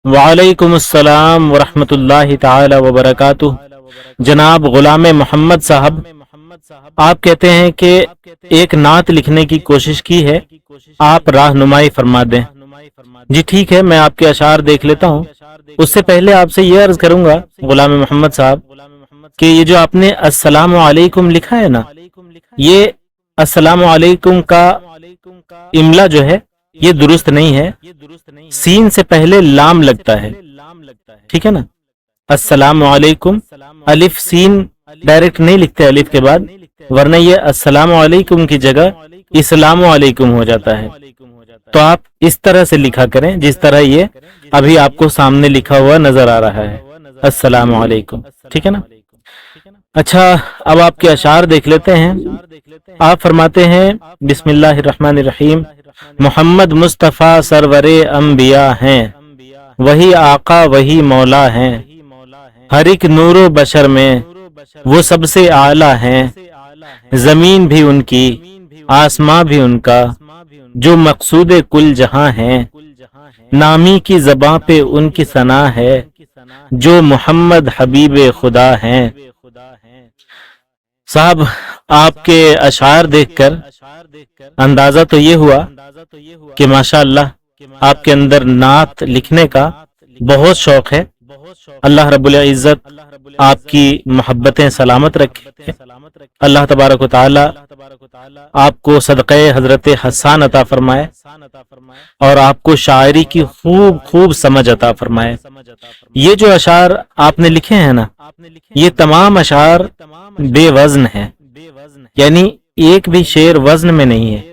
وعلیکم السلام ورحمۃ اللہ تعالی وبرکاتہ۔ جناب غلام محمد صاحب، آپ کہتے ہیں کہ ایک نعت لکھنے کی کوشش کی ہے، آپ رہنمائی فرما دیں۔ جی ٹھیک ہے، میں آپ کے اشعار دیکھ لیتا ہوں۔ اس سے پہلے آپ سے یہ عرض کروں گا غلام محمد صاحب کہ یہ جو آپ نے السلام علیکم لکھا ہے نا، یہ السلام علیکم کا املا جو ہے یہ درست نہیں ہے، سین سے پہلے لام لگتا ہے، ٹھیک ہے نا؟ السلام علیکم، الف سین ڈائریکٹ نہیں لکھتے الف کے بعد، ورنہ یہ السلام علیکم کی جگہ اسلام علیکم ہو جاتا ہے۔ تو آپ اس طرح سے لکھا کریں جس طرح یہ ابھی آپ کو سامنے لکھا ہوا نظر آ رہا ہے، السلام علیکم، ٹھیک ہے نا؟ اچھا، اب آپ کے اشعار دیکھ لیتے ہیں۔ آپ فرماتے ہیں بسم اللہ الرحمن الرحیم، محمد مصطفیٰ سرور انبیاء ہیں، وہی آقا وہی مولا ہیں، ہر ایک نور و بشر میں وہ سب سے اعلیٰ ہیں، زمین بھی ان کی آسماں بھی ان کا، جو مقصود کل جہاں ہیں، نامی کی زباں پہ ان کی ثنا ہے، جو محمد حبیب خدا ہیں۔ صاحب، آپ کے اشعار دیکھ کر اندازہ تو یہ ہوا کہ ماشاءاللہ آپ کے اندر نعت لکھنے کا بہت شوق ہے۔ اللہ رب العزت آپ کی محبتیں سلامت رکھے، اللہ تبارک و تعالی آپ کو صدقہ حضرت حسان عطا فرمائے اور آپ کو شاعری کی خوب خوب سمجھ عطا فرمائے۔ یہ جو اشعار آپ نے لکھے ہیں نا، یہ تمام اشعار بے وزن ہیں، یعنی ایک بھی شعر وزن میں نہیں ہے۔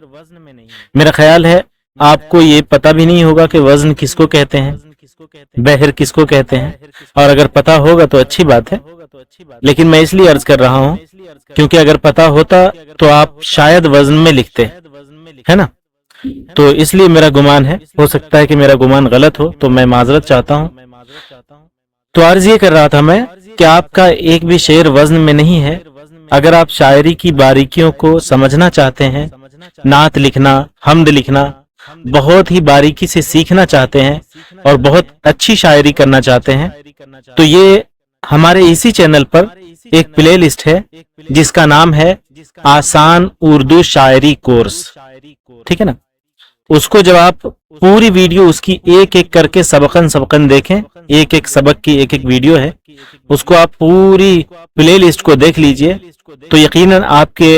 میرا خیال ہے آپ کو یہ پتہ بھی نہیں ہوگا کہ وزن کس کو کہتے ہیں، بحر کس کو کہتے ہیں، اور اگر پتہ ہوگا تو اچھی بات ہے، لیکن میں اس لیے عرض کر رہا ہوں کیونکہ اگر پتہ ہوتا تو آپ شاید وزن میں لکھتے، ہے نا؟ تو اس لیے میرا گمان ہے، ہو سکتا ہے کہ میرا گمان غلط ہو تو میں معذرت چاہتا ہوں۔ تو عرض یہ کر رہا تھا میں کہ آپ کا ایک بھی شعر وزن میں نہیں ہے۔ اگر آپ شاعری کی باریکیوں کو سمجھنا چاہتے ہیں، نعت لکھنا، حمد لکھنا بہت ہی باریکی سے سیکھنا چاہتے ہیں اور بہت اچھی شاعری کرنا چاہتے ہیں، تو یہ ہمارے اسی چینل پر ایک پلے لسٹ ہے جس کا نام ہے آسان اردو شاعری کورس، ٹھیک ہے نا؟ اس کو جب آپ پوری ویڈیو اس کی ایک ایک کر کے سبقن دیکھیں، ایک ایک سبق کی ایک ایک ویڈیو ہے، اس کو آپ پوری پلے لسٹ کو دیکھ لیجئے تو یقیناً آپ کے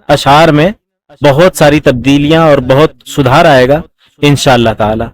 اشعار میں بہت ساری تبدیلیاں اور بہت سدھار آئے گا انشاءاللہ تعالی۔